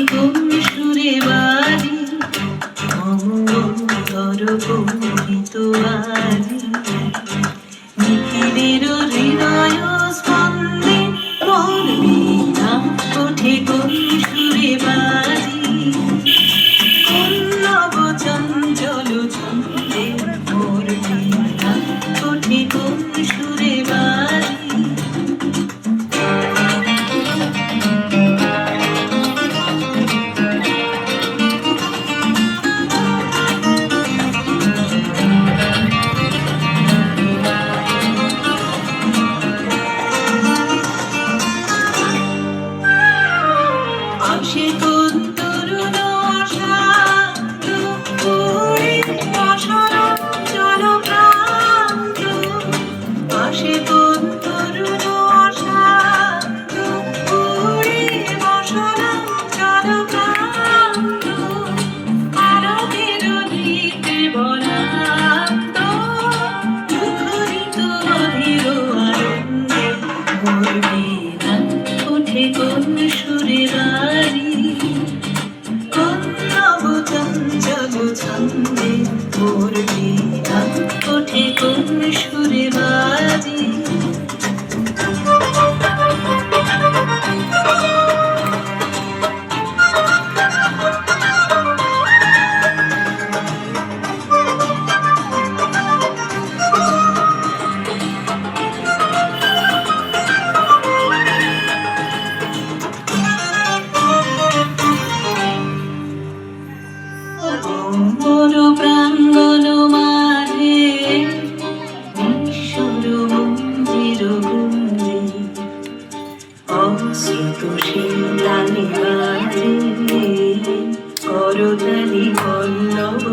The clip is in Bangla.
কোন সুরে বাজি অমর গৌরিত আজি নিখিলের হৃদয় স্পন্দে মোর বীণা ওঠে কোন সুরে বাজি কোন নব চঞ্চল ছন্দে মোর বীণা ওঠে কোন সুরে বাজি আসে কোন তরুণ শান্ত ওরে অসরণ জলপ্রান্ত আসে কোন তরুণ শান্ত ওরে অসরণ জলপ্রান্ত আরবের দিতে বরান্ত মুখরিত অধীর আনন্দে মোর বীণা ওঠে কোন সুরে বাজি কোন নব চঞ্চল ছন্দে মোর বীণা ওঠে কোন সুরে বাজি মোর প্রাঙ্গণ মাঝে ঈশ্বর মন্দির গুঞ্জে অশ্রুত শিলানি বাজে করতালি পল্লব